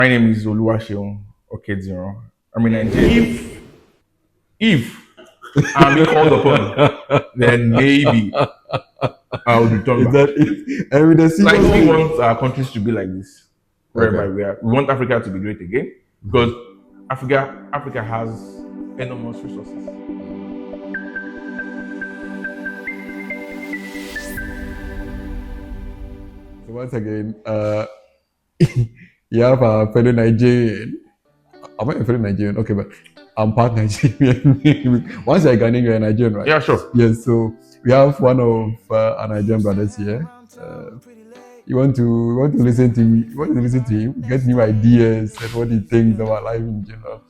My name is Oluwaseun Okediro. I'm in Nigeria. If I'm called upon, then maybe I'll return Is back. that it? And with the Like serious we thing. want our countries to be like this, whereby Okay. we want Africa to be great again, because Africa has enormous resources. So once again, you have a fellow Nigerian. Am I a fellow Nigerian? Okay, but I'm part Nigerian. Once you're Ghanaian, you're a Nigerian, right? Yeah, sure. Yes. So we have one of our Nigerian brothers here. You want to listen to him, get new ideas and what he thinks about life in general.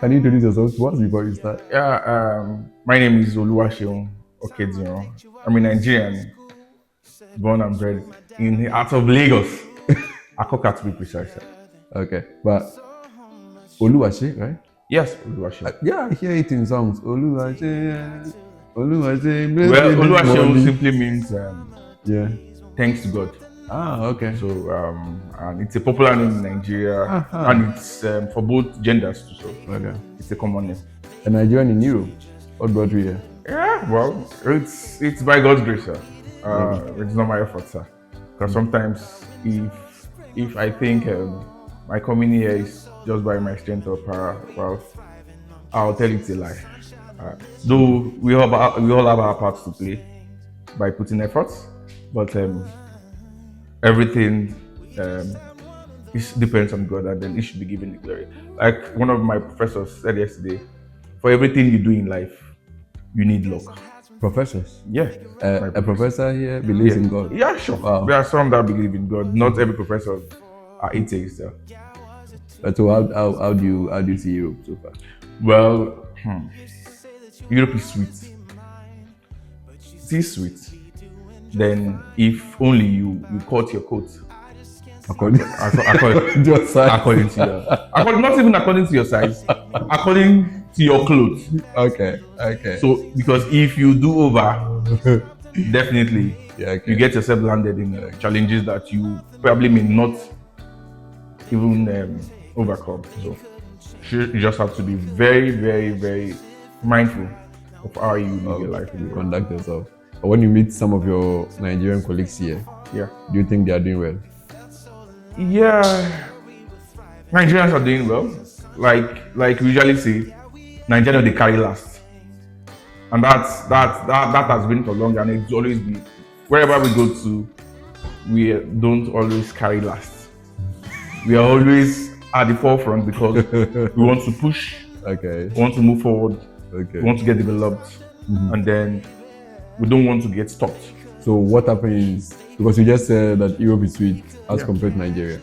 Can you introduce yourself to us before you start? Yeah, my name is Oluwaseun Okediro. I'm a Nigerian, born and bred in the heart of Lagos. Akoka to be precise. Okay, but Oluwaseun, right? Yes, Oluwaseun. Yeah, I hear it in songs. Oluwaseun, Oluwaseun, bless Well, me this Oluwaseun morning. simply means Yeah. thanks to God. Okay. So, and it's a popular name in Nigeria, Uh-huh. and it's for both genders too. So, Okay. it's a common name. A Nigerian in Europe. What brought you here? Yeah, well, it's by God's grace, sir. It's not my effort, sir. Because sometimes, if I think my coming here is just by my strength or power, well, I'll tell it's a lie. Though we all have our parts to play by putting efforts, but everything um, depends on God, and then He should be given the glory. Like one of my professors said yesterday, for everything you do in life, you need luck. Professors. Yeah, my A professor here believes yeah, in God. yeah, sure. Wow. There are some that believe in God. Not every professor are atheists. So how do you see Europe so far? Well, Europe is sweet. It is sweet. Then, if only you cut your coat According according, to your size. according to not even according to your size, according to your clothes. Okay. So, because if you do over, definitely Yeah, okay. you get yourself landed in challenges that you probably may not even overcome. So, you just have to be very, very, very mindful of how you live your life. You conduct yourself. But when you meet some of your Nigerian colleagues here, Yeah. do you think they are doing well? Yeah, Nigerians are doing well. Like we usually say, Nigerians they carry last, and that has been for long, and it's always been. Wherever we go to, we don't always carry last. We are always at the forefront because we want to push, Okay. we want to move forward, Okay. we want to get developed, and then we don't want to get stopped. So what happens? Because you just said that Europe is sweet as Yeah. compared to Nigeria.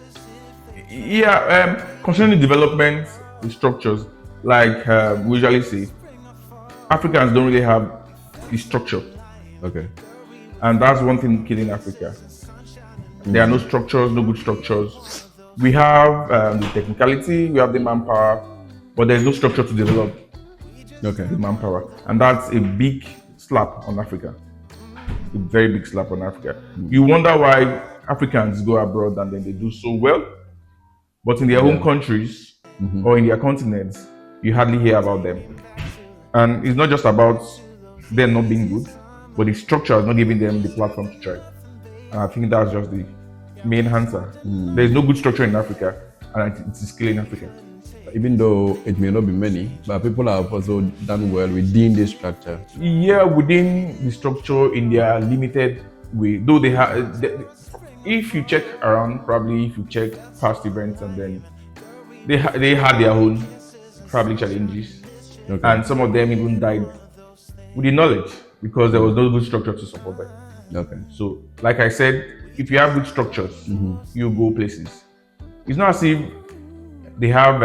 Yeah, concerning development structures, like we usually say, Africans don't really have the structure, Okay. and that's one thing killing Africa. There are no structures, no good structures. We have the technicality, we have the manpower, but there's no structure to develop Okay. the manpower, and that's a big slap on Africa. A very big slap on Africa. You wonder why Africans go abroad and then they do so well, but in their home countries or in their continents, you hardly hear about them. And it's not just about them not being good, but the structure is not giving them the platform to try. And I think that's just the main answer. There is no good structure in Africa, and it is killing Africa. Even though it may not be many, but people have also done well within this structure. Yeah, within the structure in their limited way, though they have. If you check around, probably if you check past events, and then they had their own probably challenges, Okay. and some of them even died with the knowledge because there was no good structure to support them. Okay. So, like I said, if you have good structures, you go places. It's not as if they have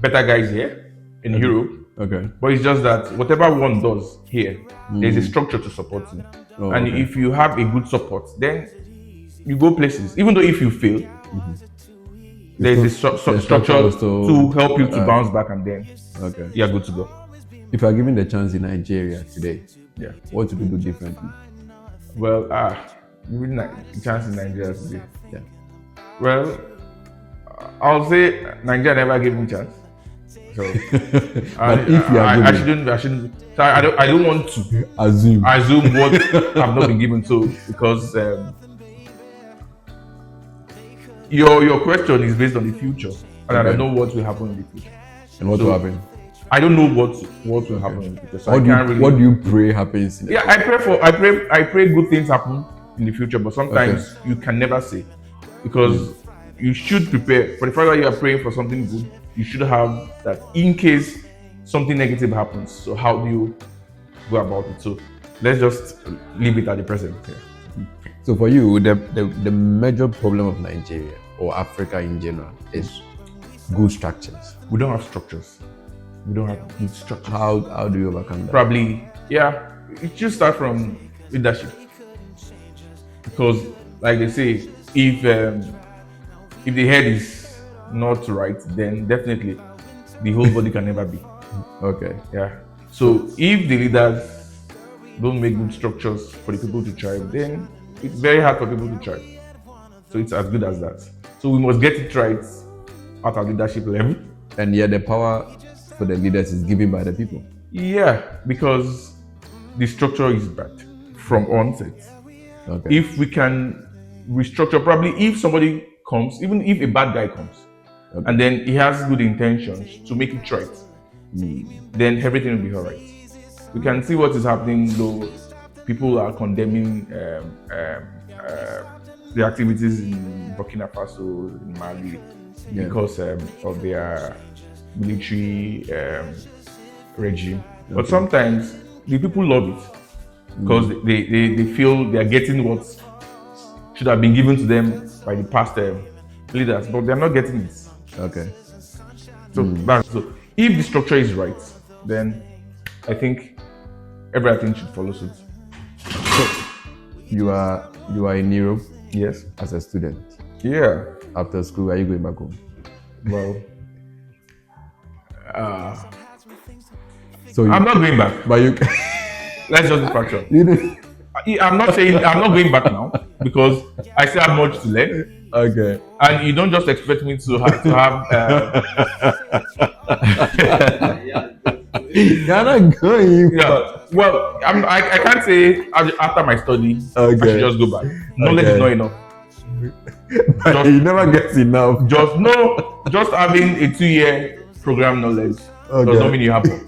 better guys here in Europe, Okay. but it's just that whatever one does here, there's a structure to support you. Oh, And okay. if you have a good support, then you go places. Even though if you fail, there's a structure to help you to bounce back, and then Okay. you're good to go. If you are given the chance in Nigeria today, Yeah. what would you do differently? Well, given a chance in Nigeria today. Yeah. Well, I'll say Nigeria never gave me chance. So But if you are I given, I shouldn't. So I don't want to assume. assume what I've not been given. So because your question is based on the future, and I Okay. don't know what will happen in the future. And what So, will happen? I don't know what will happen in the future. So What I do you can't really. what do you pray happens in the Yeah, I pray good things happen in the future, but sometimes you can never say because you should prepare for the fact that you are praying for something good. You should have that in case something negative happens. So how do you go about it? So let's just leave it at the present. Yeah. So for you, the major problem of Nigeria or Africa in general is good structures. We don't have structures. We don't have good structures. How do you overcome that? Probably, yeah. It should start from leadership because, like they say, if the head is not right, then definitely the whole body can never be. Okay. Yeah. So if the leaders don't make good structures for the people to thrive, then it's very hard for people to thrive. So it's as good as that. So we must get it right at our leadership level. And yet the power for the leaders is given by the people. Yeah, because the structure is bad from onset. Okay. If we can restructure, probably if somebody comes, even if a bad guy comes, and then he has good intentions to make it right, then everything will be all right. We can see what is happening though. People are condemning the activities in Burkina Faso, in Mali, because of their military regime. But sometimes the people love it because they feel they are getting what should have been given to them by the past leaders, but they are not getting it. Okay. So that's so. If the structure is right, then I think everything should follow suit. You are in Europe Yes. as a student. Yeah. After school, are you going back home? Well, So I'm not going back. but you Let's just be factual. you know, I'm not saying I'm not going back now because I still have much to learn, okay. and you don't just expect me to have. You're not going. Yeah. Well, I can't say after my study I Okay. should just go back. Knowledge Okay. is not enough. But you never get enough. Just having a 2-year program knowledge does Okay. not mean you have one.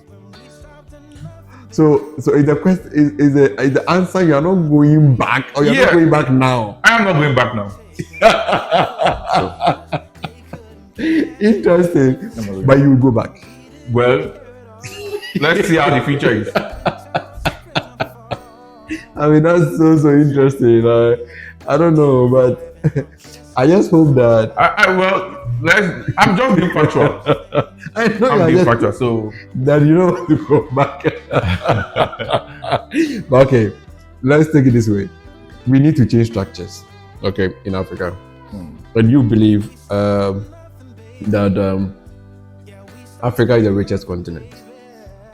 So is the question is the answer you are not going back or you're Yeah. not going back now? I am not going back now. Interesting. going But you will go back. Well, let's see how the future is. I mean that's so interesting. I don't know, but I just hope that I'm just being factual. I know I'm you're being just factual. So that you don't want to go back. But okay, let's take it this way. We need to change structures, okay, in Africa. And you believe that Africa is the richest continent.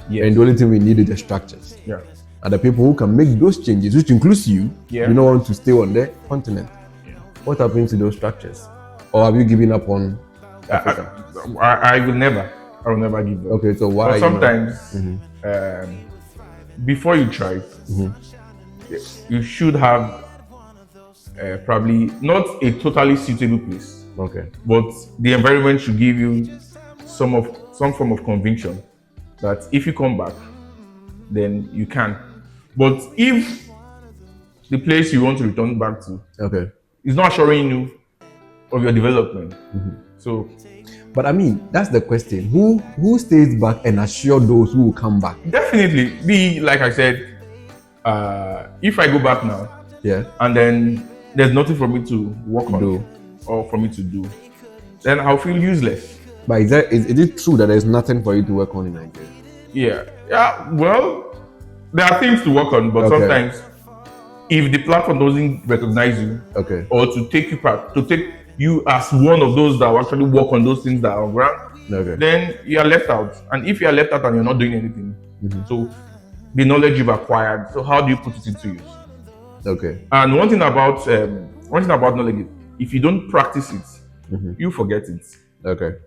yes. And the only thing we need is the structures. Yeah. And the people who can make those changes, which includes you, Yeah. you don't want to stay on the continent. What happens to those structures? Or have you given up on Africa? I will never give up. Okay, so why? But are you not- sometimes, before you try, you should have probably not a totally suitable place, Okay. but the environment should give you some form of conviction that if you come back, then you can. But if the place you want to return back to Okay. is not assuring you of your development, so But I mean, that's the question. Who stays back and assure those who will come back? definitely, like I said, if I go back now Yeah. and then there's nothing for me to work on Do. or for me to do, then I'll feel useless. But is it true that there's nothing for you to work on in Nigeria? Yeah. Well, there are things to work on, but Okay. sometimes if the platform doesn't recognize you Okay. or to take you as one of those that will actually work on those things that are around, Okay. then you are left out. And if you are left out and you're not doing anything, so the knowledge you've acquired, so how do you put it into use? Okay. And one thing about knowledge, if you don't practice it, you forget it. Okay.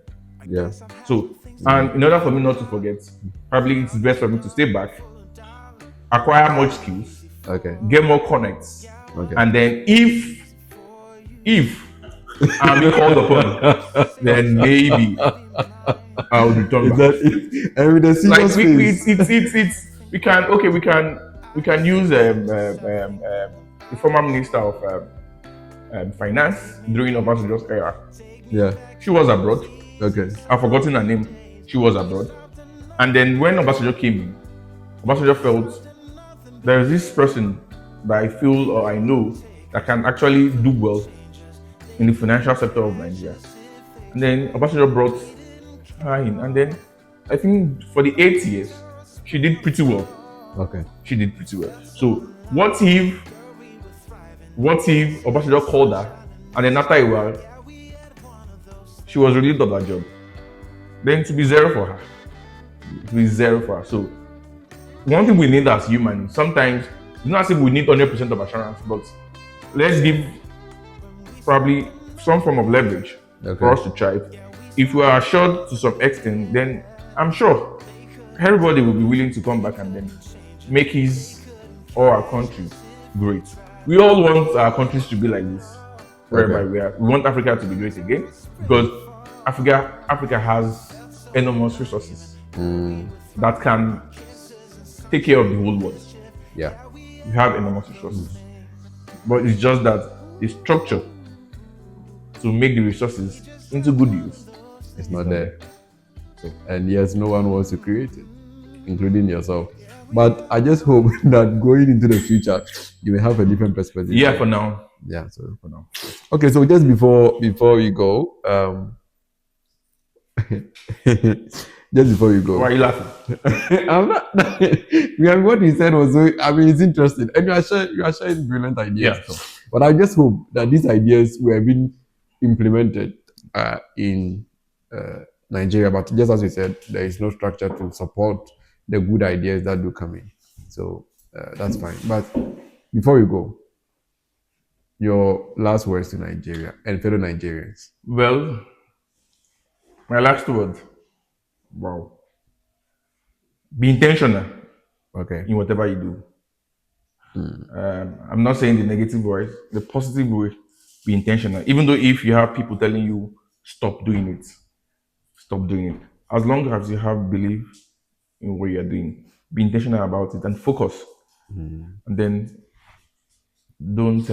Yeah. So, and in order for me not to forget, probably it's best for me to stay back, acquire more skills, Okay. get more connects, Okay. and then if I'm being called upon, then maybe I'll return Is back. that every the Like serious face? we can okay we can use the former minister of finance during Obasanjo's era. Yeah. She was abroad. Okay. I've forgotten her name. She was abroad. And then when Obasanjo came in, Obasanjo felt there is this person that I feel or I know that can actually do well in the financial sector of Nigeria. And then Obasanjo brought her in. And then I think for the 8 years, she did pretty well. Okay. She did pretty well. So what if Obasanjo called her and then after a while she was relieved of her job? Then to be zero for her. To be zero for her. So one thing we need as humans, sometimes it's not as if we need 100% of assurance, but let's give probably some form of leverage for us to thrive. If we are assured to some extent, then I'm sure everybody will be willing to come back and then make his or our country great. We all want our countries to be like this, wherever we are. We want Africa to be great again because Africa has enormous resources that can take care of the whole world. Yeah. We have enormous resources, but it's just that the structure to make the resources into good use It's not there. And yes, no one wants to create it, including yourself. But I just hope that going into the future, you may have a different perspective. Yeah, for now. Yeah, so For now. okay, so just before we go, just before we go, Why are you laughing? I'm not. Yeah, what you said was so. I mean, it's interesting, and you are sharing brilliant ideas. Yeah. But I just hope that these ideas were being implemented in Nigeria. But just as you said, there is no structure to support the good ideas that do come in. So that's fine. But before we go, your last words to Nigeria and fellow Nigerians. Well, my last word. Wow. Be intentional Okay. in whatever you do. I'm not saying the negative words, the positive way. Be intentional. Even though if you have people telling you stop doing it, stop doing it. As long as you have belief in what you're doing, be intentional about it and focus. And then don't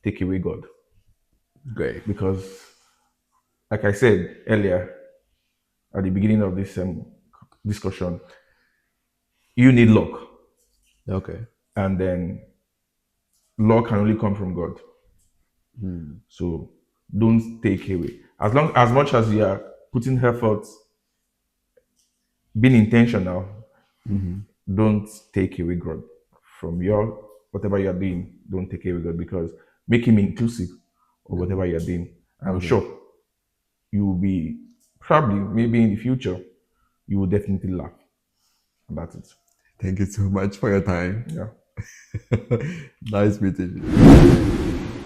take away God. Great. Because, like I said earlier at the beginning of this discussion, you need luck. Okay. And then luck can only come from God. So don't take away. As much as you are putting effort, being intentional, don't take away God from your whatever you are doing. Don't take away God because make Him inclusive of whatever you are doing. I'm sure you will be probably maybe in the future you will definitely laugh. And that's it. Thank you so much for your time. Yeah. Nice meeting you.